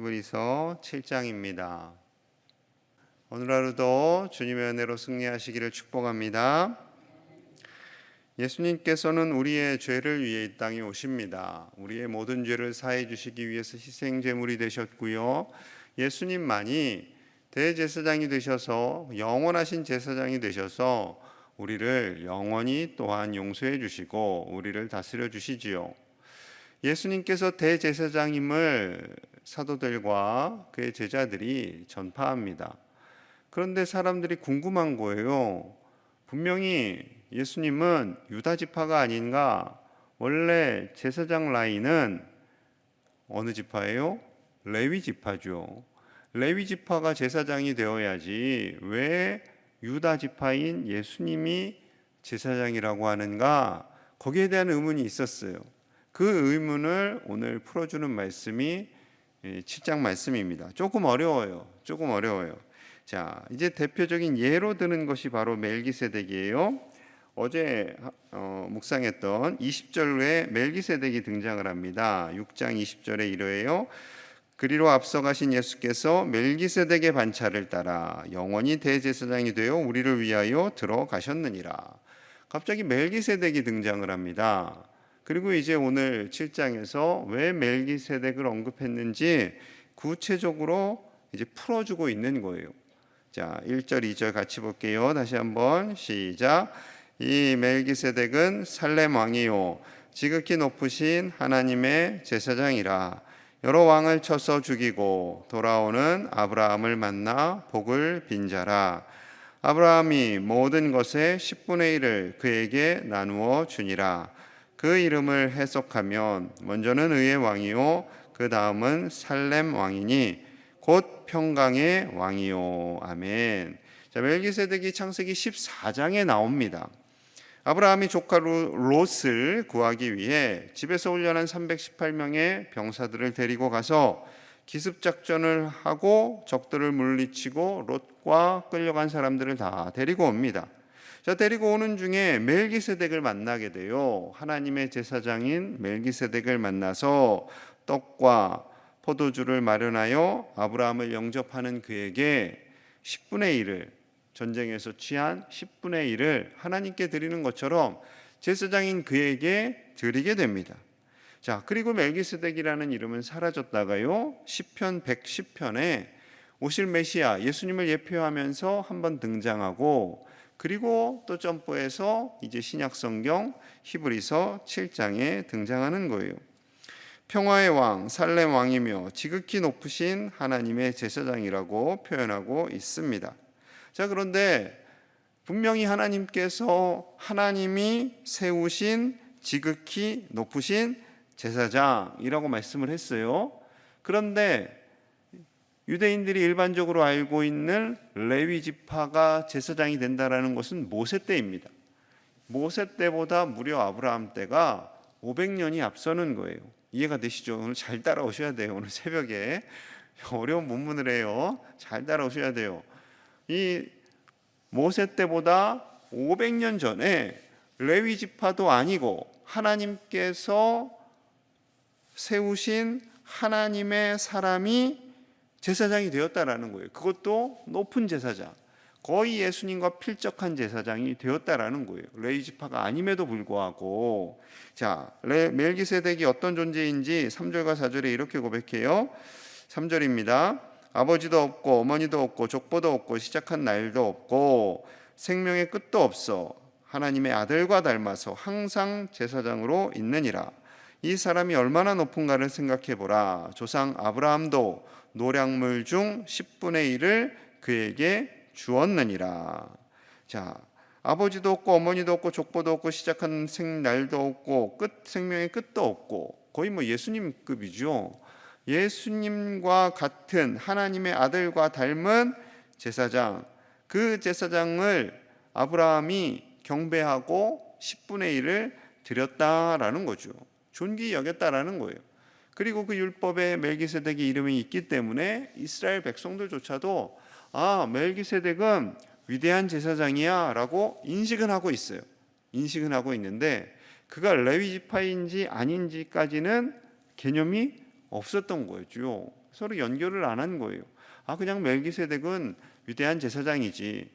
히브리서 7장입니다. 오늘 하루도 주님의 은혜로 승리하시기를 축복합니다. 예수님께서는 우리의 죄를 위해 이 땅에 오십니다. 우리의 모든 죄를 사해 주시기 위해서 희생제물이 되셨고요. 예수님만이 대제사장이 되셔서 영원하신 제사장이 되셔서 우리를 영원히 또한 용서해 주시고 우리를 다스려 주시지요. 예수님께서 대제사장임을 사도들과 그의 제자들이 전파합니다. 그런데 사람들이 궁금한 거예요. 분명히 예수님은 유다 지파가 아닌가? 원래 제사장 라인은 어느 지파예요? 레위 지파죠. 레위 지파가 제사장이 되어야지 왜 유다 지파인 예수님이 제사장이라고 하는가? 거기에 대한 의문이 있었어요. 그 의문을 오늘 풀어주는 말씀이 7장 말씀입니다. 조금 어려워요. 자, 이제 대표적인 예로 드는 것이 바로 멜기세덱이에요. 어제 묵상했던 20절에 멜기세덱이 등장을 합니다. 6장 20절에 이러해요. 그리로 앞서가신 예수께서 멜기세덱의 반차를 따라 영원히 대제사장이 되어 우리를 위하여 들어가셨느니라. 갑자기 멜기세덱이 등장을 합니다. 그리고 이제 오늘 7장에서 왜 멜기세덱을 언급했는지 구체적으로 이제 풀어주고 있는 거예요. 자, 1절, 2절 같이 볼게요. 다시 한번 시작. 이 멜기세덱은 살렘 왕이요 지극히 높으신 하나님의 제사장이라. 여러 왕을 쳐서 죽이고 돌아오는 아브라함을 만나 복을 빈 자라. 아브라함이 모든 것의 10분의 1을 그에게 나누어 주니라. 그 이름을 해석하면 먼저는 의의 왕이요 그 다음은 살렘 왕이니 곧 평강의 왕이요. 아멘. 자, 멜기세덱이 창세기 14장에 나옵니다. 아브라함이 조카 롯을 구하기 위해 집에서 훈련한 318명의 병사들을 데리고 가서 기습작전을 하고 적들을 물리치고 롯과 끌려간 사람들을 다 데리고 옵니다. 자, 데리고 오는 중에 멜기세덱을 만나게 돼요. 하나님의 제사장인 멜기세덱을 만나서 떡과 포도주를 마련하여 아브라함을 영접하는 그에게 10분의 1을 전쟁에서 취한 10분의 1을 하나님께 드리는 것처럼 제사장인 그에게 드리게 됩니다. 자, 그리고 멜기세덱이라는 이름은 사라졌다가요. 시편 110편에 오실 메시아 예수님을 예표하면서 한번 등장하고 그리고 또 점프해서 이제 신약 성경 히브리서 7장에 등장하는 거예요. 평화의 왕, 살렘 왕이며 지극히 높으신 하나님의 제사장이라고 표현하고 있습니다. 자, 그런데 분명히 하나님이 세우신 지극히 높으신 제사장이라고 말씀을 했어요. 그런데 유대인들이 일반적으로 알고 있는 레위 지파가 제사장이 된다라는 것은 모세 때입니다. 모세 때보다 무려 아브라함 때가 500년이 앞서는 거예요. 이해가 되시죠? 오늘 잘 따라오셔야 돼요. 오늘 새벽에 어려운 문문을 해요. 잘 따라오셔야 돼요. 이 모세 때보다 500년 전에 레위 지파도 아니고 하나님께서 세우신 하나님의 사람이 제사장이 되었다라는 거예요. 그것도 높은 제사장, 거의 예수님과 필적한 제사장이 되었다라는 거예요. 레위 지파가 아님에도 불구하고. 자, 멜기세덱이 어떤 존재인지 3절과 4절에 이렇게 고백해요. 3절입니다. 아버지도 없고 어머니도 없고 족보도 없고 시작한 날도 없고 생명의 끝도 없어 하나님의 아들과 닮아서 항상 제사장으로 있느니라. 이 사람이 얼마나 높은가를 생각해 보라. 조상 아브라함도 노량물 중 10분의 1을 그에게 주었느니라. 자, 아버지도 없고 어머니도 없고 족보도 없고 시작한 날도 없고 생명의 끝도 없고 거의 예수님급이죠. 예수님과 같은 하나님의 아들과 닮은 제사장, 그 제사장을 아브라함이 경배하고 10분의 1을 드렸다라는 거죠. 존귀 여겼다라는 거예요. 그리고 그 율법에 멜기세덱의 이름이 있기 때문에 이스라엘 백성들조차도 멜기세덱은 위대한 제사장이야 라고 인식은 하고 있어요. 인식은 하고 있는데 그가 레위 지파인지 아닌지까지는 개념이 없었던 거죠. 서로 연결을 안 한 거예요. 그냥 멜기세덱은 위대한 제사장이지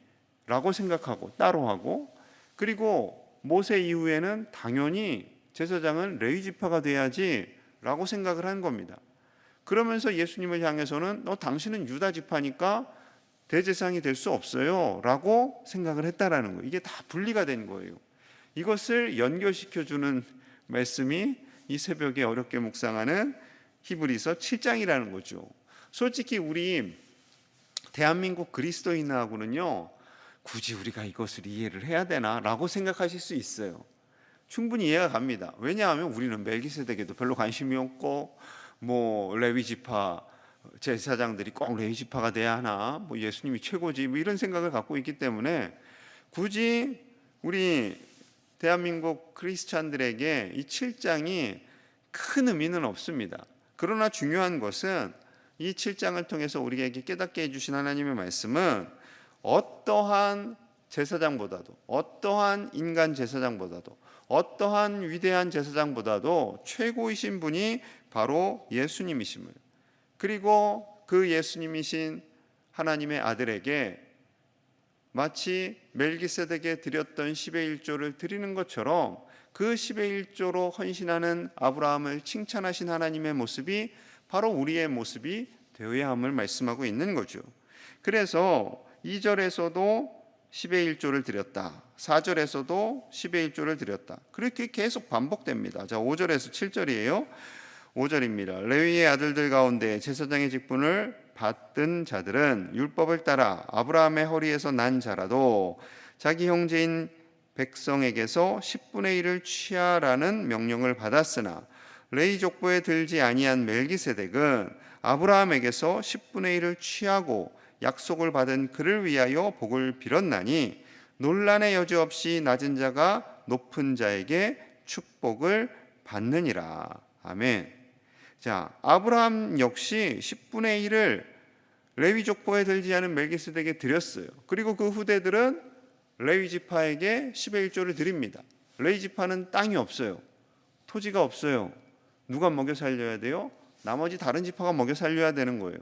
라고 생각하고 따로 하고, 그리고 모세 이후에는 당연히 제사장은 레위 지파가 돼야지 라고 생각을 한 겁니다. 그러면서 예수님을 향해서는 당신은 유다 지파니까 대제사장이 될 수 없어요 라고 생각을 했다라는 거예요. 이게 다 분리가 된 거예요. 이것을 연결시켜주는 말씀이 이 새벽에 어렵게 묵상하는 히브리서 7장이라는 거죠. 솔직히 우리 대한민국 그리스도인하고는요, 굳이 우리가 이것을 이해를 해야 되나 라고 생각하실 수 있어요. 충분히 이해가 갑니다. 왜냐하면 우리는 멜기세덱에도 별로 관심이 없고, 레위 지파 제사장들이 꼭 레위 지파가 돼야 하나, 예수님이 최고지, 이런 생각을 갖고 있기 때문에 굳이 우리 대한민국 크리스찬들에게 이 7장이 큰 의미는 없습니다. 그러나 중요한 것은 이 7장을 통해서 우리에게 깨닫게 해주신 하나님의 말씀은 어떠한 제사장보다도, 어떠한 인간 제사장보다도, 어떠한 위대한 제사장보다도 최고이신 분이 바로 예수님이심을, 그리고 그 예수님이신 하나님의 아들에게 마치 멜기세덱에 드렸던 10의 1조를 드리는 것처럼 그 10의 1조로 헌신하는 아브라함을 칭찬하신 하나님의 모습이 바로 우리의 모습이 되어야 함을 말씀하고 있는 거죠. 그래서 2절에서도 10의 1조를 드렸다, 4절에서도 10의 1조를 드렸다, 그렇게 계속 반복됩니다. 자, 5절에서 7절이에요. 5절입니다. 레위의 아들들 가운데 제사장의 직분을 받던 자들은 율법을 따라 아브라함의 허리에서 난 자라도 자기 형제인 백성에게서 10분의 1을 취하라는 명령을 받았으나 레위 족보에 들지 아니한 멜기세덱은 아브라함에게서 10분의 1을 취하고 약속을 받은 그를 위하여 복을 빌었나니 논란의 여지 없이 낮은 자가 높은 자에게 축복을 받느니라. 아멘. 자, 아브라함 역시 10분의 1을 레위 족보에 들지 않은 멜기세덱에게 드렸어요. 그리고 그 후대들은 레위 지파에게 10의 1조를 드립니다. 레위 지파는 땅이 없어요. 토지가 없어요. 누가 먹여 살려야 돼요? 나머지 다른 지파가 먹여 살려야 되는 거예요.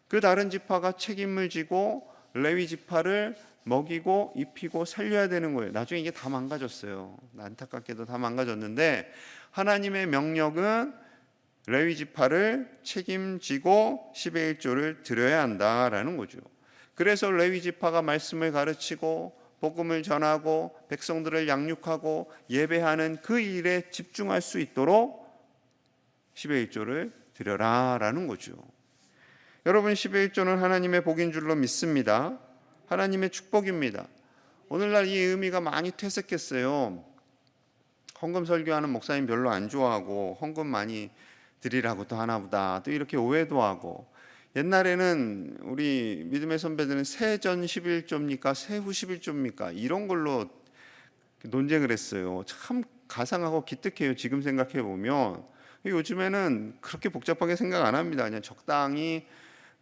그 다른 지파가 책임을 지고 레위 지파를 먹이고 입히고 살려야 되는 거예요. 나중에 이게 다 망가졌어요. 안타깝게도 다 망가졌는데 하나님의 명령은 레위 지파를 책임지고 10의 1조를 드려야 한다라는 거죠. 그래서 레위 지파가 말씀을 가르치고 복음을 전하고 백성들을 양육하고 예배하는 그 일에 집중할 수 있도록 10의 1조를 드려라라는 거죠. 여러분, 10의 1조는 하나님의 복인 줄로 믿습니다. 하나님의 축복입니다. 오늘날 이 의미가 많이 퇴색했어요. 헌금 설교하는 목사님 별로 안 좋아하고 헌금 많이 드리라고 또 하나보다 또 이렇게 오해도 하고, 옛날에는 우리 믿음의 선배들은 세전 11조입니까? 세후 11조입니까? 이런 걸로 논쟁을 했어요. 참 가상하고 기특해요. 지금 생각해 보면. 요즘에는 그렇게 복잡하게 생각 안 합니다. 그냥 적당히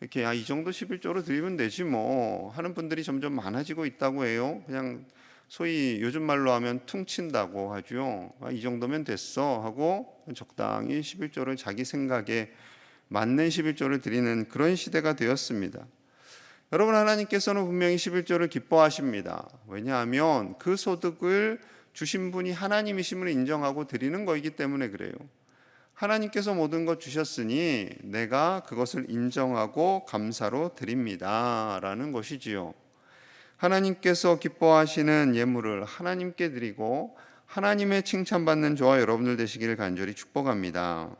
이렇게 이 정도 11조로 드리면 되지 뭐 하는 분들이 점점 많아지고 있다고 해요. 그냥 소위 요즘 말로 하면 퉁친다고 하죠. 이 정도면 됐어 하고 적당히 11조를 자기 생각에 맞는 11조를 드리는 그런 시대가 되었습니다. 여러분, 하나님께서는 분명히 11조를 기뻐하십니다. 왜냐하면 그 소득을 주신 분이 하나님이심을 인정하고 드리는 거이기 때문에 그래요. 하나님께서 모든 것 주셨으니 내가 그것을 인정하고 감사로 드립니다 라는 것이지요. 하나님께서 기뻐하시는 예물을 하나님께 드리고 하나님의 칭찬받는 저와 여러분들 되시기를 간절히 축복합니다.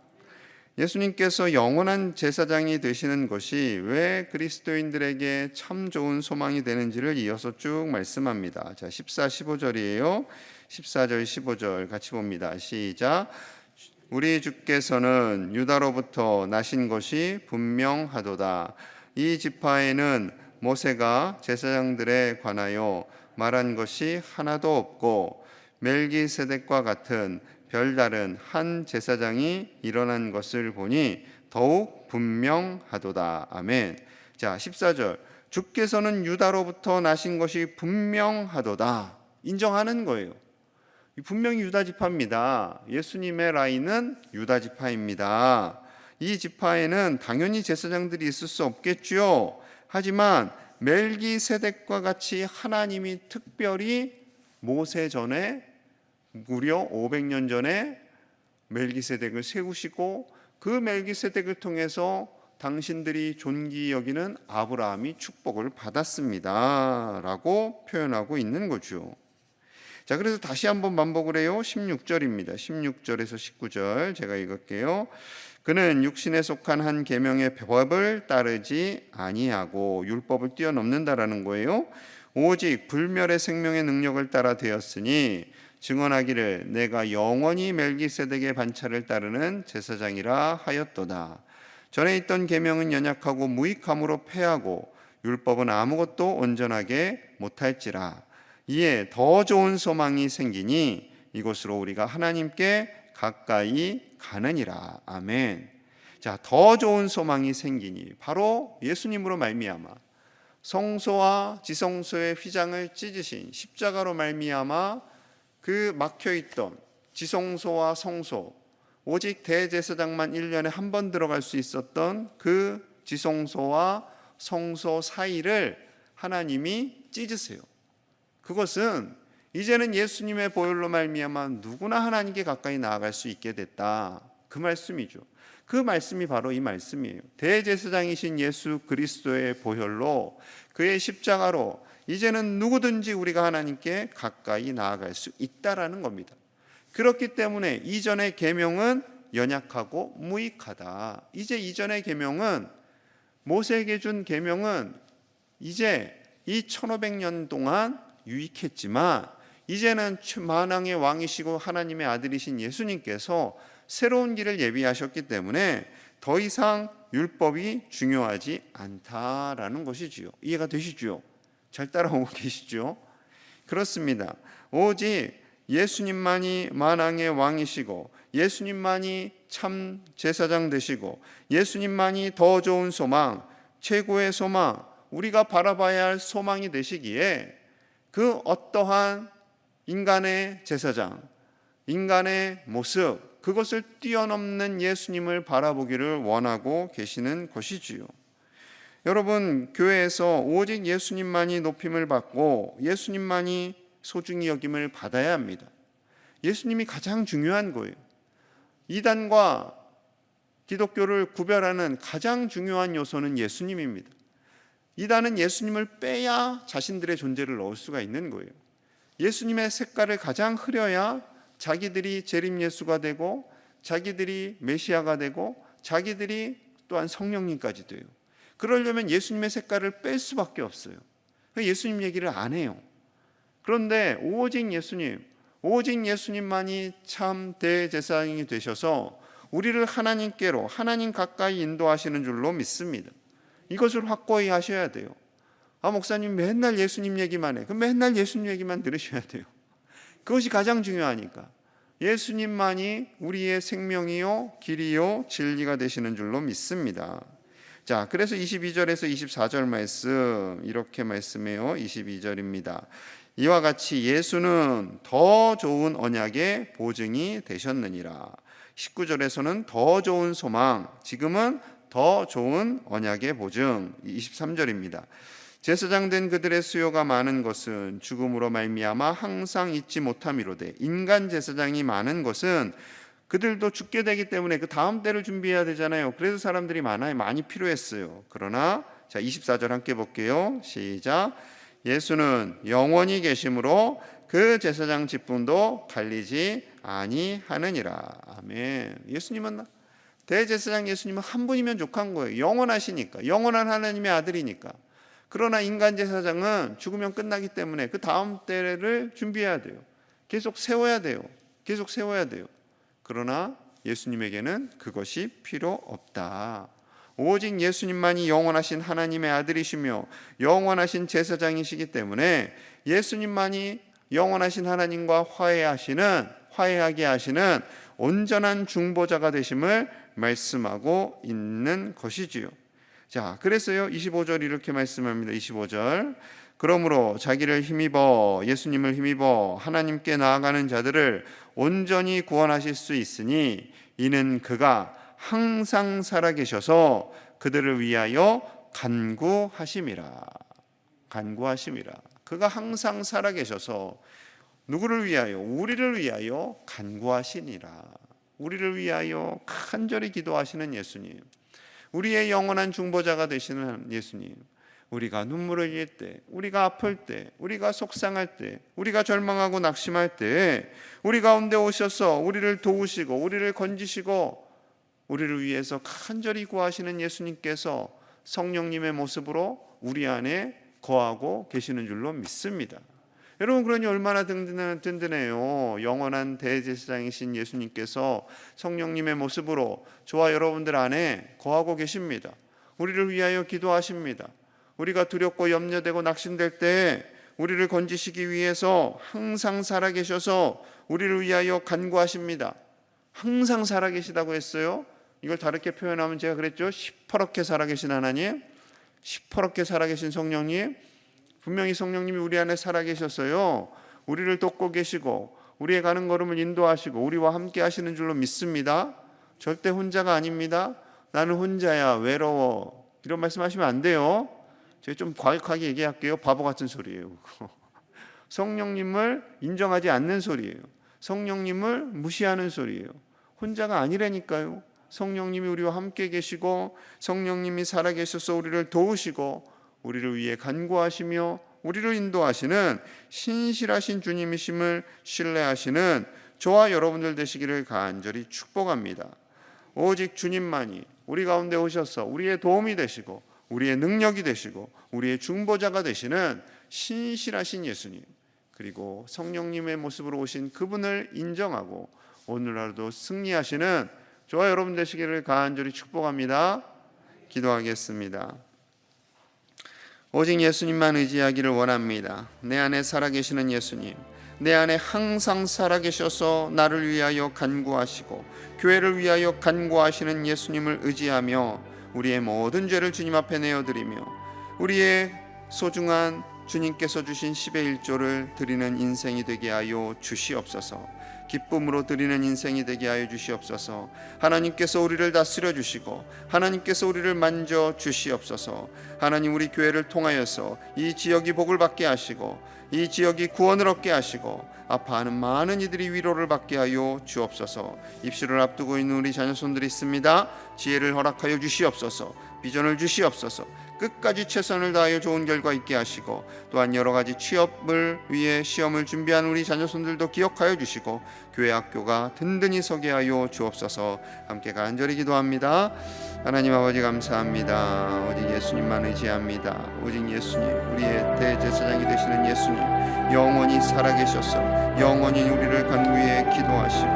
예수님께서 영원한 제사장이 되시는 것이 왜 그리스도인들에게 참 좋은 소망이 되는지를 이어서 쭉 말씀합니다. 자, 14, 15절이에요. 14절, 15절 같이 봅니다. 시작. 우리 주께서는 유다로부터 나신 것이 분명하도다. 이 지파에는 모세가 제사장들에 관하여 말한 것이 하나도 없고 멜기세덱과 같은 별다른 한 제사장이 일어난 것을 보니 더욱 분명하도다. 아멘. 자, 14절. 주께서는 유다로부터 나신 것이 분명하도다. 인정하는 거예요. 분명히 유다 지파입니다. 예수님의 라인은 유다 지파입니다. 이 지파에는 당연히 제사장들이 있을 수 없겠지요. 하지만 멜기세덱과 같이 하나님이 특별히 모세 전에 무려 500년 전에 멜기세덱을 세우시고 그 멜기세덱을 통해서 당신들이 존귀 여기는 아브라함이 축복을 받았습니다 라고 표현하고 있는 거죠. 자, 그래서 다시 한번 반복을 해요. 16절입니다. 16절에서 19절 제가 읽을게요. 그는 육신에 속한 한 계명의 법을 따르지 아니하고 율법을 뛰어넘는다라는 거예요. 오직 불멸의 생명의 능력을 따라 되었으니 증언하기를 내가 영원히 멜기세덱의 반차를 따르는 제사장이라 하였도다. 전에 있던 계명은 연약하고 무익함으로 패하고 율법은 아무것도 온전하게 못할지라. 이에 더 좋은 소망이 생기니 이곳으로 우리가 하나님께 가까이 가느니라. 아멘. 자, 더 좋은 소망이 생기니 바로 예수님으로 말미암아 성소와 지성소의 휘장을 찢으신 십자가로 말미암아 그 막혀있던 지성소와 성소, 오직 대제사장만 1년에 한 번 들어갈 수 있었던 그 지성소와 성소 사이를 하나님이 찢으세요. 그것은 이제는 예수님의 보혈로 말미암아 누구나 하나님께 가까이 나아갈 수 있게 됐다. 그 말씀이죠. 그 말씀이 바로 이 말씀이에요. 대제사장이신 예수 그리스도의 보혈로 그의 십자가로 이제는 누구든지 우리가 하나님께 가까이 나아갈 수 있다라는 겁니다. 그렇기 때문에 이전의 계명은 연약하고 무익하다. 이제 이전의 계명은 모세에게 준 계명은 이제 이 1500년 동안 유익했지만 이제는 만왕의 왕이시고 하나님의 아들이신 예수님께서 새로운 길을 예비하셨기 때문에 더 이상 율법이 중요하지 않다라는 것이지요. 이해가 되시죠? 잘 따라오고 계시죠? 그렇습니다. 오직 예수님만이 만왕의 왕이시고 예수님만이 참 제사장 되시고 예수님만이 더 좋은 소망, 최고의 소망, 우리가 바라봐야 할 소망이 되시기에 그 어떠한 인간의 제사장, 인간의 모습, 그것을 뛰어넘는 예수님을 바라보기를 원하고 계시는 것이지요. 여러분, 교회에서 오직 예수님만이 높임을 받고 예수님만이 소중히 여김을 받아야 합니다. 예수님이 가장 중요한 거예요. 이단과 기독교를 구별하는 가장 중요한 요소는 예수님입니다. 이단은 예수님을 빼야 자신들의 존재를 넣을 수가 있는 거예요. 예수님의 색깔을 가장 흐려야 자기들이 재림 예수가 되고 자기들이 메시아가 되고 자기들이 또한 성령님까지 돼요. 그러려면 예수님의 색깔을 뺄 수밖에 없어요. 예수님 얘기를 안 해요. 그런데 오직 예수님만이 참 대제사장이 되셔서 우리를 하나님께로, 하나님 가까이 인도하시는 줄로 믿습니다. 이것을 확고히 하셔야 돼요. 목사님 맨날 예수님 얘기만 해. 그럼 맨날 예수님 얘기만 들으셔야 돼요. 그것이 가장 중요하니까. 예수님만이 우리의 생명이요 길이요 진리가 되시는 줄로 믿습니다. 자, 그래서 22절에서 24절 말씀 이렇게 말씀해요. 22절입니다. 이와 같이 예수는 더 좋은 언약의 보증이 되셨느니라. 19절에서는 더 좋은 소망, 지금은 더 좋은 언약의 보증. 23절입니다. 제사장 된 그들의 수요가 많은 것은 죽음으로 말미암아 항상 잊지 못함이로되 인간 제사장이 많은 것은 그들도 죽게 되기 때문에 그 다음 때를 준비해야 되잖아요. 그래서 사람들이 많이 필요했어요. 그러나 자 24절 함께 볼게요. 시작. 예수는 영원히 계심으로 그 제사장 직분도 갈리지 아니하느니라. 아멘. 예수님은 대제사장 예수님은 한 분이면 족한 거예요. 영원하시니까. 영원한 하나님의 아들이니까. 그러나 인간 제사장은 죽으면 끝나기 때문에 그 다음 때를 준비해야 돼요. 계속 세워야 돼요. 그러나 예수님에게는 그것이 필요 없다. 오직 예수님만이 영원하신 하나님의 아들이시며 영원하신 제사장이시기 때문에 예수님만이 영원하신 하나님과 화해하게 하시는 온전한 중보자가 되심을 말씀하고 있는 것이지요. 자, 그래서요 25절 이렇게 말씀합니다. 25절. 그러므로 자기를 힘입어 예수님을 힘입어 하나님께 나아가는 자들을 온전히 구원하실 수 있으니 이는 그가 항상 살아계셔서 그들을 위하여 간구하심이라. 간구하심이라. 그가 항상 살아계셔서 누구를 위하여? 우리를 위하여 간구하시니라. 우리를 위하여 간절히 기도하시는 예수님, 우리의 영원한 중보자가 되시는 예수님, 우리가 눈물을 흘릴 때, 우리가 아플 때, 우리가 속상할 때, 우리가 절망하고 낙심할 때 우리 가운데 오셔서 우리를 도우시고 우리를 건지시고 우리를 위해서 간절히 구하시는 예수님께서 성령님의 모습으로 우리 안에 거하고 계시는 줄로 믿습니다. 여러분, 그러니 얼마나 든든해요. 영원한 대제사장이신 예수님께서 성령님의 모습으로 저와 여러분들 안에 거하고 계십니다. 우리를 위하여 기도하십니다. 우리가 두렵고 염려되고 낙심될 때 우리를 건지시기 위해서 항상 살아계셔서 우리를 위하여 간구하십니다. 항상 살아계시다고 했어요. 이걸 다르게 표현하면 제가 그랬죠. 시퍼렇게 살아계신 하나님, 시퍼렇게 살아계신 성령님, 분명히 성령님이 우리 안에 살아계셨어요. 우리를 돕고 계시고 우리의 가는 걸음을 인도하시고 우리와 함께 하시는 줄로 믿습니다. 절대 혼자가 아닙니다. 나는 혼자야, 외로워, 이런 말씀하시면 안 돼요. 제가 좀 과격하게 얘기할게요. 바보 같은 소리예요. 성령님을 인정하지 않는 소리예요. 성령님을 무시하는 소리예요. 혼자가 아니라니까요. 성령님이 우리와 함께 계시고 성령님이 살아계셔서 우리를 도우시고 우리를 위해 간구하시며 우리를 인도하시는 신실하신 주님이심을 신뢰하시는 저와 여러분들 되시기를 간절히 축복합니다. 오직 주님만이 우리 가운데 오셔서 우리의 도움이 되시고 우리의 능력이 되시고 우리의 중보자가 되시는 신실하신 예수님, 그리고 성령님의 모습으로 오신 그분을 인정하고 오늘 하루도 승리하시는 저와 여러분 되시기를 간절히 축복합니다. 기도하겠습니다. 오직 예수님만 의지하기를 원합니다. 내 안에 살아계시는 예수님, 내 안에 항상 살아계셔서 나를 위하여 간구하시고 교회를 위하여 간구하시는 예수님을 의지하며 우리의 모든 죄를 주님 앞에 내어드리며 우리의 소중한 주님께서 주신 10의 1조를 드리는 인생이 되게 하여 주시옵소서. 기쁨으로 드리는 인생이 되게 하여 주시옵소서. 하나님께서 우리를 다스려 주시고 하나님께서 우리를 만져 주시옵소서. 하나님, 우리 교회를 통하여서 이 지역이 복을 받게 하시고 이 지역이 구원을 얻게 하시고 아파하는 많은 이들이 위로를 받게 하여 주옵소서. 입시를 앞두고 있는 우리 자녀손들이 있습니다. 지혜를 허락하여 주시옵소서. 비전을 주시옵소서. 끝까지 최선을 다하여 좋은 결과 있게 하시고 또한 여러 가지 취업을 위해 시험을 준비하는 우리 자녀손들도 기억하여 주시고 교회 학교가 든든히 서게 하여 주옵소서. 함께 간절히 기도합니다. 하나님 아버지, 감사합니다. 오직 예수님만 의지합니다. 오직 예수님, 우리의 대제사장이 되시는 예수님, 영원히 살아계셔서 영원히 우리를 간구해 기도하시고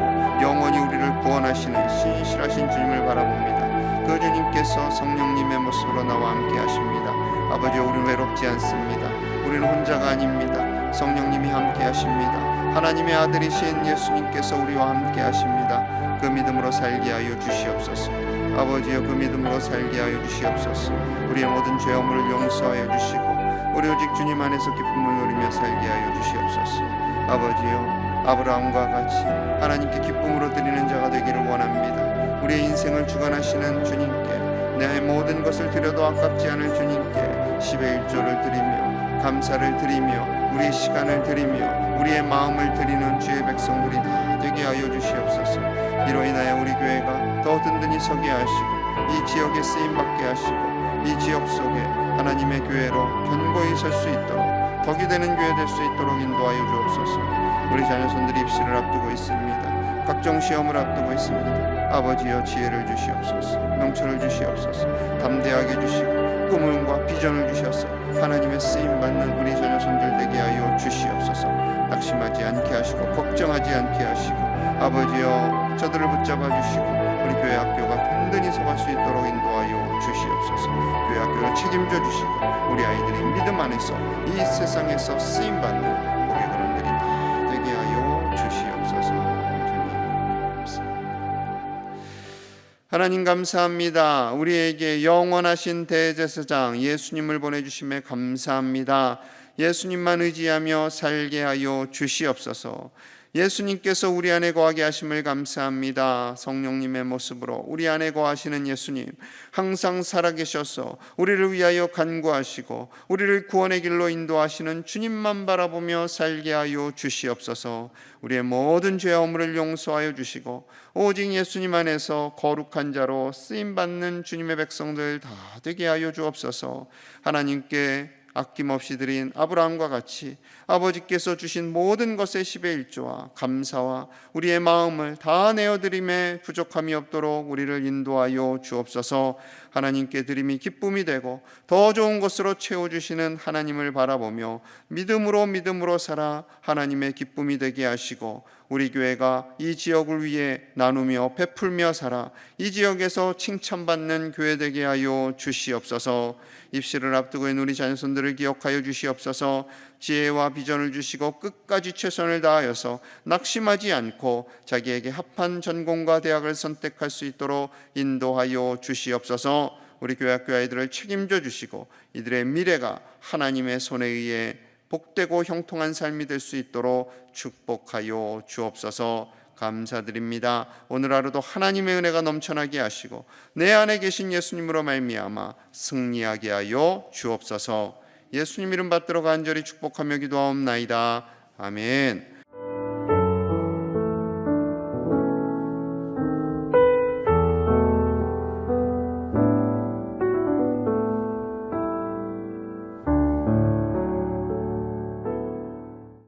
영원히 우리를 구원하시는 신실하신 주님을 바라봅니다. 그 주님께서 성령님의 모습으로 나와 함께 하십니다. 아버지, 우리는 외롭지 않습니다. 우리는 혼자가 아닙니다. 성령님이 함께 하십니다. 하나님의 아들이신 예수님께서 우리와 함께 하십니다. 그 믿음으로 살게 하여 주시옵소서. 아버지여, 그 믿음으로 살게 하여 주시옵소서. 우리의 모든 죄업을 용서하여 주시고 우리 오직 주님 안에서 기쁨을 누리며 살게 하여 주시옵소서. 아버지여, 아브라함과 같이 하나님께 기쁨으로 드리는 자가 되기를 원합니다. 우리의 인생을 주관하시는 주님께, 내 모든 것을 드려도 아깝지 않을 주님께 10의 1조를 드리며 감사를 드리며 우리의 시간을 드리며 우리의 마음을 드리는 주의 백성들이 다 되게 하여 주시옵소서. 이로 인하여 우리 교회가 더 든든히 서게 하시고 이 지역에 쓰임받게 하시고 이 지역 속에 하나님의 교회로 견고히 설 수 있도록 덕이 되는 교회 될 수 있도록 인도하여 주옵소서. 우리 자녀손들이 입시를 앞두고 있습니다. 각종 시험을 앞두고 있습니다. 아버지여, 지혜를 주시옵소서. 명철을 주시옵소서. 담대하게 주시고 꿈과 비전을 주셔서 하나님의 쓰임받는 우리 자녀손들 되게 하여 주시옵소서. 낙심하지 않게 하시고 걱정하지 않게 하시고 아버지여, 저들을 붙잡아 주시고 우리 교회 학교가 든든히 서갈 수 있도록 인도하여 주시옵소서. 교회 학교를 책임져 주시고 우리 아이들이 믿음 안에서 이 세상에서 쓰임받는 복의 그런들이 다 되게 하여 주시옵소서. 하나님, 감사합니다. 우리에게 영원하신 대제사장 예수님을 보내주심에 감사합니다. 예수님만 의지하며 살게 하여 주시옵소서. 예수님께서 우리 안에 거하게 하심을 감사합니다. 성령님의 모습으로 우리 안에 거하시는 예수님, 항상 살아계셔서 우리를 위하여 간구하시고 우리를 구원의 길로 인도하시는 주님만 바라보며 살게 하여 주시옵소서. 우리의 모든 죄와 허물을 용서하여 주시고 오직 예수님 안에서 거룩한 자로 쓰임받는 주님의 백성들 다 되게 하여 주옵소서. 하나님께 아낌없이 드린 아브라함과 같이 아버지께서 주신 모든 것의 10의 1조와 감사와 우리의 마음을 다 내어드림에 부족함이 없도록 우리를 인도하여 주옵소서. 하나님께 드림이 기쁨이 되고 더 좋은 것으로 채워주시는 하나님을 바라보며 믿음으로 살아 하나님의 기쁨이 되게 하시고 우리 교회가 이 지역을 위해 나누며 베풀며 살아 이 지역에서 칭찬받는 교회 되게 하여 주시옵소서. 입시를 앞두고 있는 우리 자녀손들을 기억하여 주시옵소서. 지혜와 비전을 주시고 끝까지 최선을 다하여서 낙심하지 않고 자기에게 합한 전공과 대학을 선택할 수 있도록 인도하여 주시옵소서. 우리 교회 학교 아이들을 책임져 주시고 이들의 미래가 하나님의 손에 의해 복되고 형통한 삶이 될 수 있도록 축복하여 주옵소서. 감사드립니다. 오늘 하루도 하나님의 은혜가 넘쳐나게 하시고 내 안에 계신 예수님으로 말미암아 승리하게 하여 주옵소서. 예수님 이름 받들어 간절히 축복하며 기도하옵나이다. 아멘.